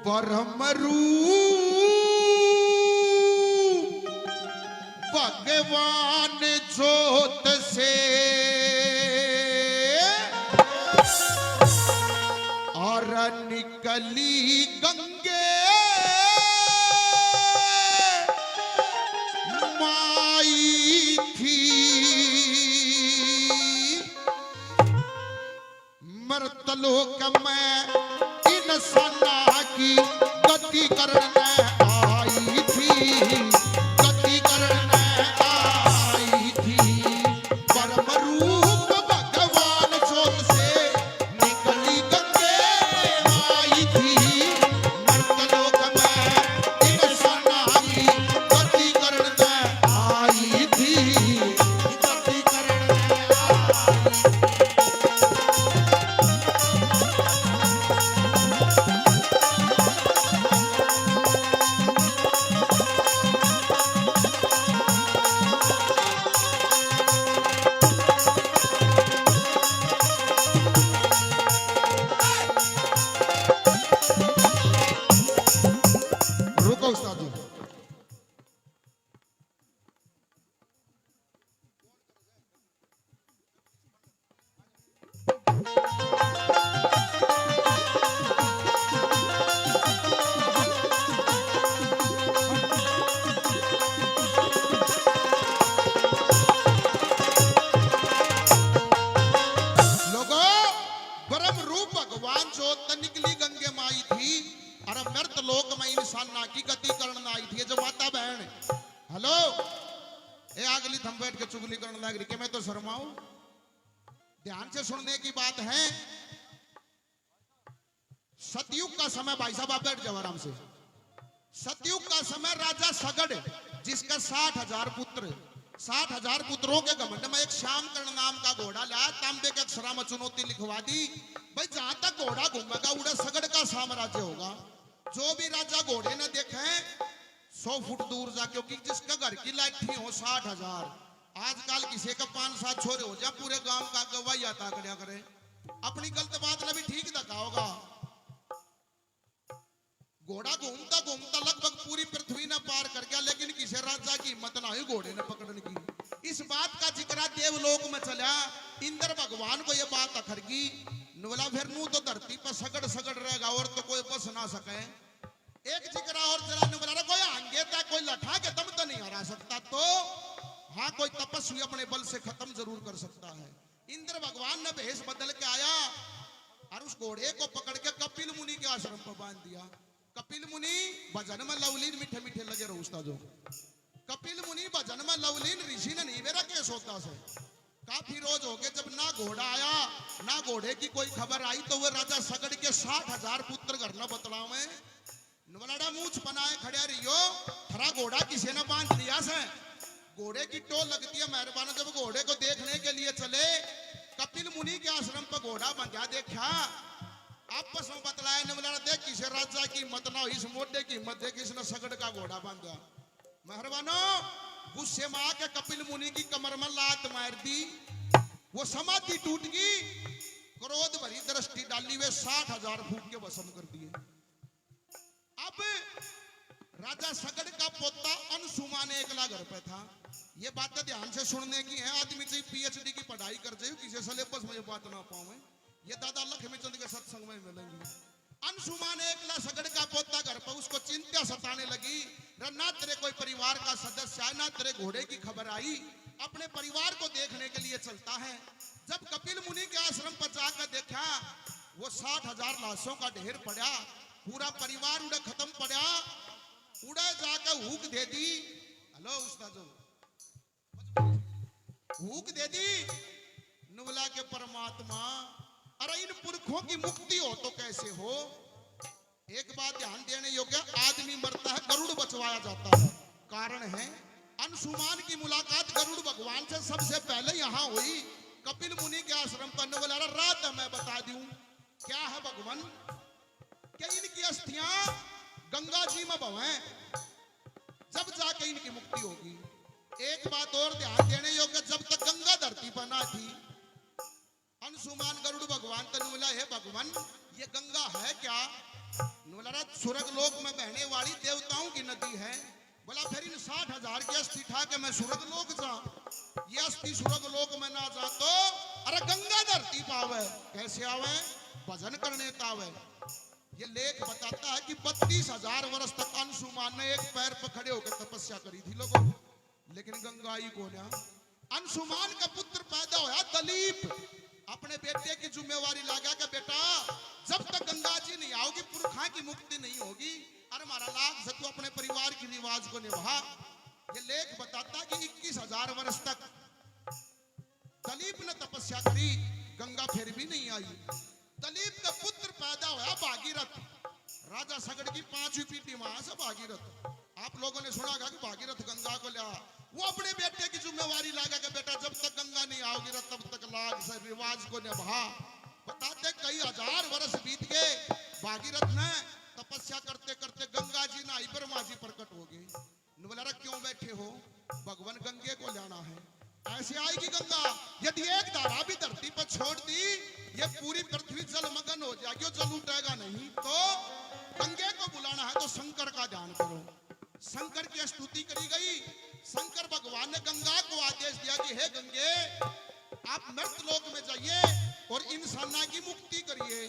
परम रूप भगवान ज्योत से और निकली गंगे माई थी मर्तलोक में इंसाना की गति करने आई थी, गति करने आई थी। परम रूप भगवान ज्योत से निकली गंगे आई थी मर्तलोक में इंसाना की गति करने आई थी, गति करने रुको उस्ताद जी। लोगों, परम रूप भगवान ज्योत निकली गंगे माई थी और मर्त लोक में इंसान ना की गति करना आई थी। जो माता बहन हेलो ए अगली थम बैठ के चुगली करने लग रही कि मैं तो शर्माऊं। ध्यान से सुनने की बात है। सतयुग का समय, भाई साहब आप बैठ जाओ आराम से। सतयुग का समय राजा सगड़ जिसका 60,000 पुत्र, 60,000 पुत्रों के घमंड में एक श्यामकर्ण नाम का घोड़ा लाया, तांबे के अक्षरा में चुनौती लिखवा दी, भाई जहां तक घोड़ा घूमेगा उड़ा सगड़ का साम्राज्य होगा। जो भी राजा घोड़े न देखे 100 फुट दूर जा, क्योंकि जिसका घर की लाठी हो 60,000। आजकल किसी का 5-7 छोरे हो जाए पूरे गांव का गवाही आता करया करे। अपनी गलत बात ने भी ठीक देखा होगा। घोड़ा घूमता घूमता लगभग पूरी पृथ्वी ने पार कर गया, लेकिन किसी राजा की हिम्मत ना हुई घोड़े ने पकड़ने की। इस बात का जिक्र देवलोक में चला। इंद्र भगवान को यह बात अखरगी, बोला फिर नू तो धरती पर सगड़ सगड़ रहेगा और तो कोई बस ना सके। एक जिक्र और चला, बोला कोई आंगे था कोई लठा के दम तो नहीं हरा सकता, तो हाँ कोई तपस्वी अपने बल से खत्म जरूर कर सकता है। इंद्र भगवान ने भेष बदल के आया और उस घोड़े को पकड़ के कपिल मुनि के आश्रम पर बांध दिया। कपिल मुनि भजन में लवलीन मीठे मीठे लगे रहो उस्तादो। कपिल मुनि भजन में लवलीन ऋषि ने नहीं मेरा केस होता से काफी रोज हो गए। जब ना घोड़ा आया ना घोड़े की कोई खबर आई, तो वो राजा सगड़ के 60,000 पुत्र घर न बतलाव में नवलाड़ा मूछ बनाए खड़े रहियो। खरा घोड़ा किसी ने बांध लिया से, घोड़े की टोल लगती है मेहरबान। जब घोड़े को देखने के लिए चले, कपिल मुनि के आश्रम पर घोड़ा बंधा देखा, आपस में बतलाया नवलाड़ा देख किसी राजा की हिम्मत ना, इस मोटे की हिम्मत देख इसने सगड़ का घोड़ा बांधा। मेहरबानो गुस्से में आके कपिल मुनि की कमर में लात मार दी, वो समाधि टूट गई। क्रोध भरी दृष्टि डाली, वे 60,000 फूट के भस्म कर दिए। अब राजा सगड़ का पोता अंशुमान एकला घर पे था। ये बातें ध्यान से सुनने की है। आदमी चाहिए PhD की पढ़ाई कर जाए, किसी सिलेबस में ये बात ना पाऊं, ये दादा लक्ष्मीचंद के सत्संग में मिलेंगे। अंशुमान एकला सगड़ का पोता घर पर, उसको चिंता सताने लगी। ना तेरे कोई परिवार का सदस्य आया, ना तेरे घोड़े की खबर आई, अपने परिवार को देखने के लिए चलता है। जब कपिल मुनि के आश्रम पर जाकर देखा, वो 60,000 लाशों का ढेर पड़ा, पूरा परिवार उड़े खत्म पड़ा। उड़े जाकर हुक दे दी, हेलो उस्ताद हुक दे दी, नुबला के परमात्मा अरे इन पुरखों की मुक्ति हो तो कैसे हो। एक बात ध्यान देने योग्य, आदमी मरता है गरुड़ बचवाया जाता है। कारण है अंशुमान की मुलाकात गरुड़ भगवान से सबसे पहले यहां हुई, कपिल मुनि के आश्रम पर। बोला रात मैं बता दूं क्या है भगवान, क्या इनकी अस्थियां गंगा जी में बहें, जब जाके इनकी मुक्ति होगी। एक बात और ध्यान देने योग्य, जब तक गंगा धरती पर ना थी, अंशुमान गरुड़ भगवान तनु बोला हे भगवान ये गंगा है क्या। बोला स्वर्ग लोक में बहने वाली देवताओं की नदी है। बोला फिर इन 60,000 की अस्थि उठा के मैं स्वर्ग लोक जा, ये अस्थि स्वर्ग लोक में ना जा तो अरे गंगा धरती पावे। कैसे आवे? भजन करने तावे। ये लेख बताता है कि 32,000 वर्ष तक अंशुमान ने एक पैर पर खड़े होकर तपस्या करी थी लोगों। लेकिन गंगा आई कौन है? अंशुमान का पुत्र पैदा होया दलीप। अपने बेटे की जिम्मेवारी लगा के बेटा जब तक गंगा जी नहीं आओगी पुरखा की मुक्ति नहीं होगी। अरे मारा लाख से तू अपने परिवार की रिवाज को निभा। ये लेख बताता कि 21,000 वर्ष तक दलीप ने तपस्या करी, गंगा फिर भी नहीं आई। दलीप का पुत्र पैदा होया भागीरथ। राजा सगड़ की 5वीं पीढ़ी मां से भागीरथ। आप लोगों ने सुना होगा कि भागीरथ गंगा को लिया। वो अपने बेटे की जिम्मेवारी लगा के बेटा जब तक गंगा नहीं आओगी तब तक लाग से रिवाज को निभा। बताते कई हजार वर्ष बीत गए। भागीरथ ने तपस्या करते करते गंगा जी ना ब्रह्मा जी प्रकट हो गए। बोला क्यों बैठे हो? भगवान गंगे को लाना है। ऐसे आएगी गंगा, यदि एक धारा भी धरती पर छोड़ दी ये पूरी पृथ्वी जलमग्न हो जाएगी, जल उठेगा नहीं। तो गंगे को बुलाना है तो शंकर का ध्यान करो। शंकर की स्तुति करी गई। शंकर भगवान ने गंगा को आदेश दिया कि हे गंगे आप मृत लोक में जाइए और इंसाना की मुक्ति करिए।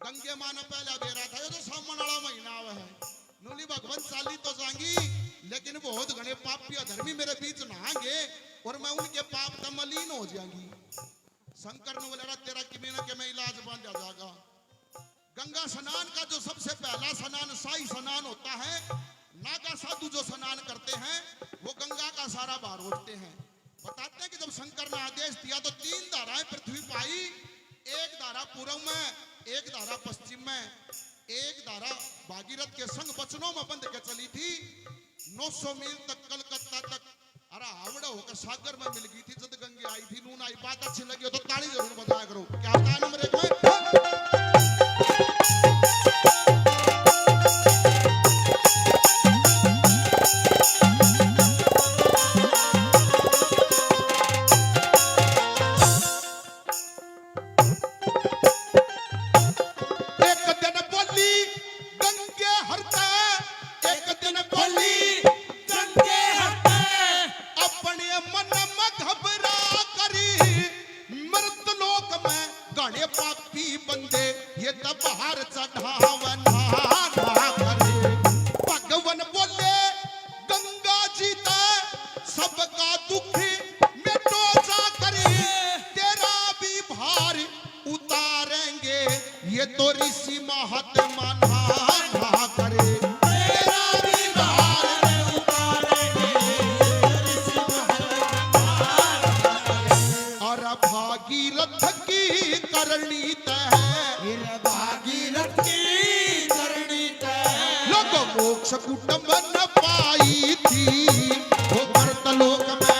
गंगे माँ ने पहला बेरा था जो सावन वाला महीना है। नूली भगवान चाली तो जाएंगी लेकिन बहुत घने पापी अधर्मी मेरे बीच नहाएंगे और मैं उनके पाप से मलिन हो जाएंगी। शंकर ने बोला तेरा किमें ना कि मैं इलाज बन जाएगा। गंगा स्नान का जो सबसे पहला स्नान शाही स्नान होता है। नागा साधु जो स्नान करते हैं वो गंगा का सारा भार उठते हैं। बताते हैं कि जब शंकर ने आदेश दिया तो 3 धाराएं पृथ्वी पाई। एक धारा पूर्व में, एक धारा पश्चिम में, एक धारा भागीरथ के संग बचनों में बंध के चली थी। 900 मील तक कलकत्ता तक अरे हावड़ा होकर सागर में मिल गई थी। जब गंगे आई थी नून आई। बात अच्छी लगी हो तो ताली जरूर बजाया करो। क्या होता है नंबर 1 में? ये तो ऋषि महात्मा ना करे तेरा भी भार उतारेंगे। और भागीरथ की करनी तय, भागीरथ की करनी तय। लोग मोक्ष कुटुंब न पाई थी वो मर्तलोक में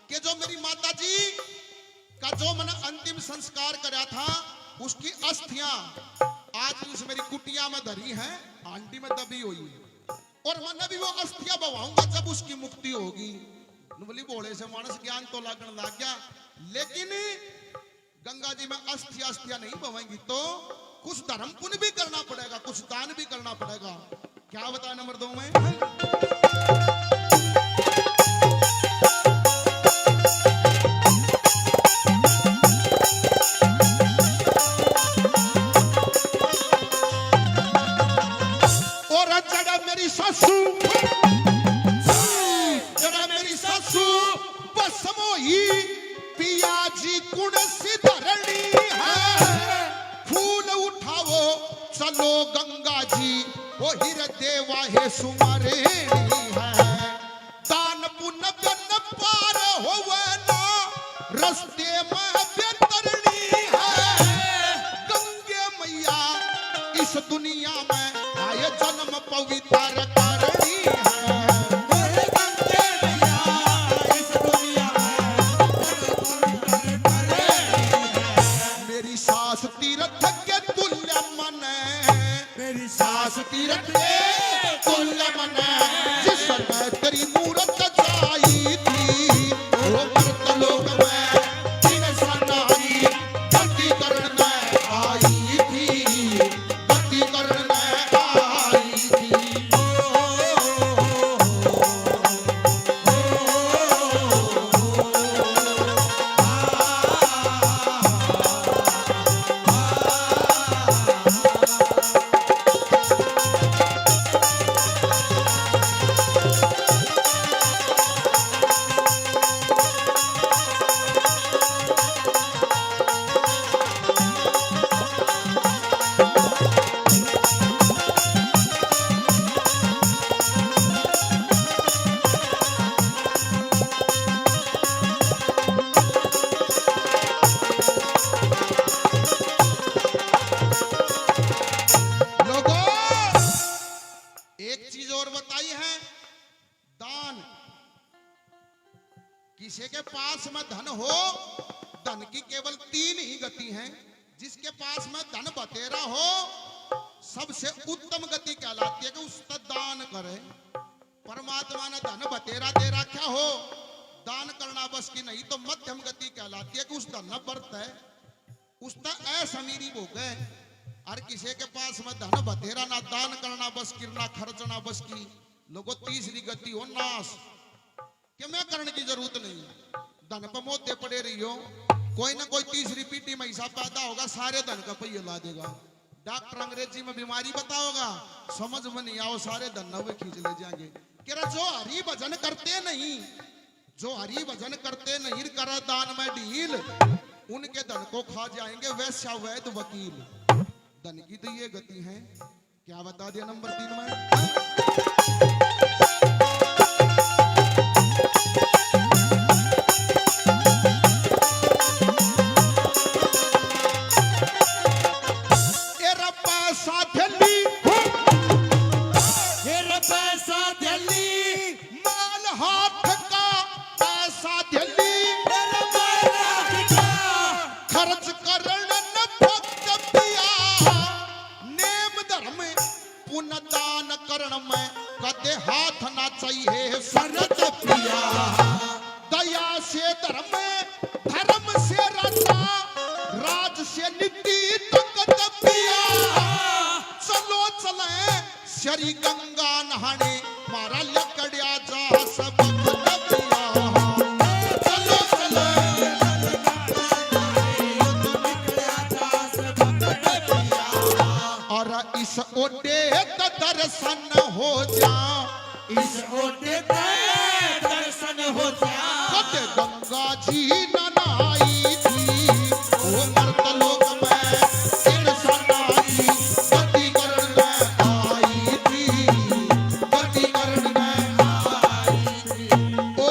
कि जो मेरी माता जी का जो मैंने अंतिम संस्कार करा था उसकी अस्थियां आज उस मेरी कुटिया में धरी हैं, आंटी में दबी हुई है। और मैंने भी वो अस्थियां बवाऊंगा जब उसकी मुक्ति होगी। बोली बोले से मानस ज्ञान तो लगने लग गया, लेकिन गंगा जी में अस्थियां नहीं बवाएंगी तो कुछ धर्म पुण्य भी करना पड़ेगा, कुछ दान भी करना पड़ेगा। क्या बताया नंबर 2 में? पियाजी कुण सी धरणी है, फूल उठाओ चलो गंगा जी वो हृदय वाहे सुमरणी है। दान पुण्य जन्म पवित्र करनी है। मोहे गंगे मैया इस दुनिया में मेरी सास तीरथ के तुल्य मन, मेरी सास तीरथ के तुल्य मन, जिस समय तेरी मूरत जाई थी वो मर्तलोक में तीन सनाई गति करने आई थी, गति करने आई थी। एक चीज और बताई है, दान। किसी के पास में धन हो, धन की केवल तीन ही गति है। जिसके पास में धन बतेरा हो, सबसे उत्तम गति कहलाती है कि उसका दान करे। परमात्मा ने धन बतेरा दे रखा हो, दान करना बस की नहीं तो मध्यम गति कहलाती है कि उस धन बरत है, उसका असमीरी हो गए। और किसी के पास में धन बतेरा ना दान करना बस की, ना खर्चना बस की। लोगों तीसरी गति हो नाश, कि मैं करने की जरूरत नहीं, धन पर मोते पड़े रही हो, कोई ना कोई तीसरी पीटी में हिसाब पैदा होगा, सारे धन का पहिया ला देगा। डॉक्टर अंग्रेजी में बीमारी बताओगा, समझ में नहीं आओ, सारे धन वे खींच ले जाएंगे। कह रहा जो हरि भजन करते नहीं, जो हरि भजन करते नहीं, करा दान में ढील, उनके धन को खा जाएंगे वैश्या वैद वकील। धन की तो ये गति है। क्या बता दिया नंबर 3 में? एरा पैसा दिल्ली, मेरा पैसा दिल्ली, माल हाथ का पैसा दिल्ली, मेरा माला का खर्च करना न भक्त पिया, नेम धर्म पुण्य दान करण में कदे हाथ ना चाहिए सरत पिया। दया से धर्म, धर्म से राजा, राज से नीति तकत पिया। चलो चले श्री गंगा नहाने, मारा लकड़िया जा सब पिया। चलो चले और इस ओटे दर्शन हो जा, इस ओटे पे दर्शन हो जा। कद गंगा जी ननाई थी वो मर्तलोक में तीन सनाई गति करने आई थी, गति करने आई थी। ओ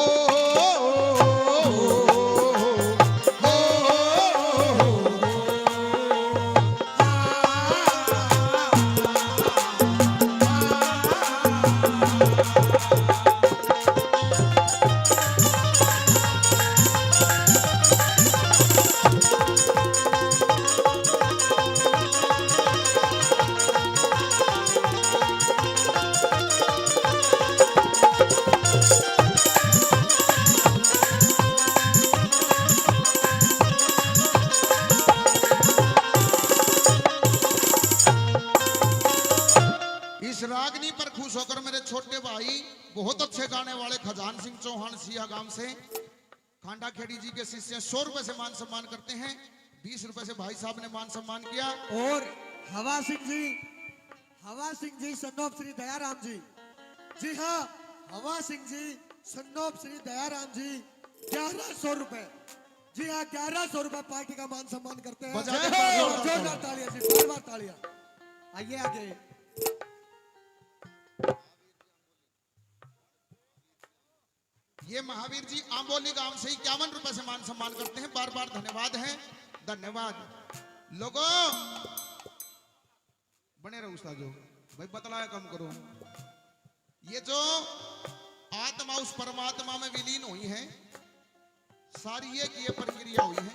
इस रागनी पर खुश होकर मेरे छोटे भाई बहुत अच्छे गाने वाले खजान सिंह चौहान सिया गांव से खांडा खेड़ी जी के शिष्य 100 रुपए से मान सम्मान करते हैं। 20 रुपए से भाई साहब ने मान सम्मान किया। और हवा सिंह जी सन्नोप श्री दयाराम जी, जी हाँ, हवा सिंह जी सन्नोप श्री दयाराम जी 1100 रुपए, जी हाँ 1100 रुपए पार्टी का मान सम्मान करते हैं। बजा दे, जोरदार तालियां जी, जोरदार तालियां। आइए आगे। ये महावीर जी आंबोली गांव से 51 रुपए से मान सम्मान करते हैं। बार बार धन्यवाद है, धन्यवाद। लोगों बने रहो उस्ताद। भाई बतलाया कम करो। ये जो आत्मा उस परमात्मा में विलीन हुई है, सारी एक ये प्रक्रिया हुई है,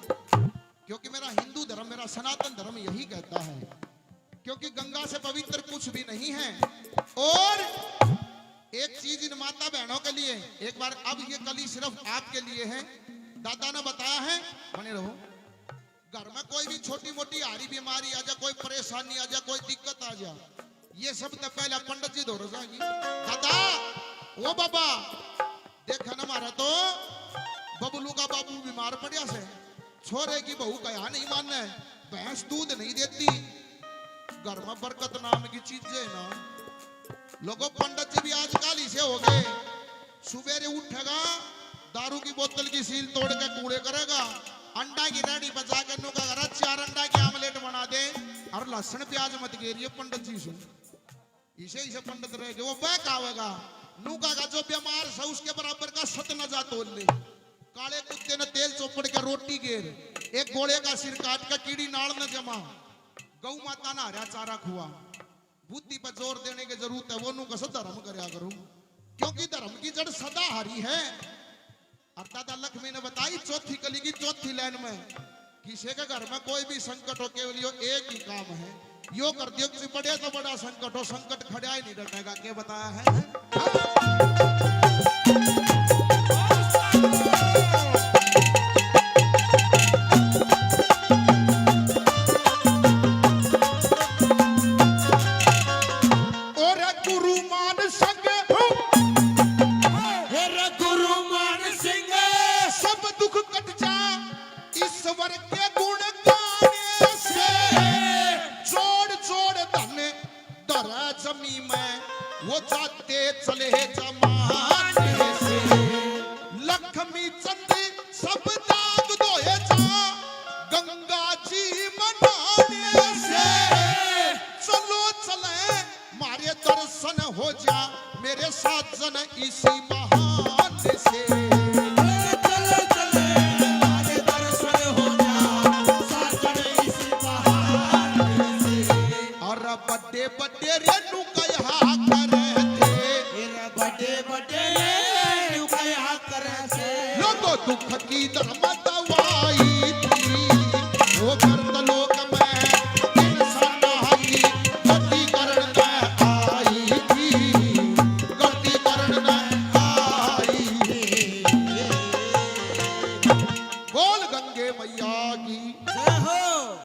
क्योंकि मेरा हिंदू धर्म, मेरा सनातन धर्म यही कहता है, क्योंकि गंगा से पवित्र कुछ भी नहीं है। और एक चीज इन माता बहनों के लिए, एक बार, अब ये कली सिर्फ आपके लिए है, दादा ने बताया है, बने रहो। घर में कोई भी छोटी मोटी हारी बीमारी आ जा, कोई परेशानी आ जा, कोई दिक्कत आ जा, ये सब तो पहले पंडित जी दौड़ जाएगी। दादा वो बाबा देखा ना, मारा तो बबलू का बाबू बीमार पड़ा से, छोरे की बहू का यहाँ नहीं मानना है, भैंस दूध नहीं देती, घर में बरकत नाम की चीजें ना। लोगों पंडित जी भी आजकल इसे हो गए, सुबेरे उठेगा, दारू की बोतल की सील तोड़ के कूड़े करेगा, अंडा की रेडी बचा के नुका करा, 4 अंडा की आमलेट बना दे, और लहसुन प्याज मत घेरिए पंडित जी से, इसे पंडित रहेगा, वो बैक आवेगा, नुका का जो बीमार है उसके बराबर का सत न जा तोल ले, काले कुत्ते ने तेल चौपड़ के रोटी घेर, एक घोड़े का सिर काट का कीड़ी नाड़ न जमा, गौ माता ना हरा चारा खुआ, बुद्धि पर जोर देने की जरूरत है, वो नु कसो धर्म करया करूं, क्योंकि धर्म की जड़ सदा हरी है। और दादा लक्ष्मी ने बताई चौथी कली की चौथी लाइन में, किसी के घर में कोई भी संकट हो, केवल यो एक ही काम है, यो कर दियो, किसी बड़े तो बड़ा संकट हो, संकट खड़ा ही नहीं डटेगा, क्या बताया है? जमी में वो जाते चले जमाने से, लक्ष्मी चंद सब दाग धोए जा, गंगा जी मनाने से, चलो चले मारे दर्शन हो जा, मेरे साथ जन इसी बहाने से, चलो चले मारे दर्शन हो जा, साथ जन इसी बहाने से। और बड्डे बड्डे रे दुख की धर्म दवाई थी, वो कर लोग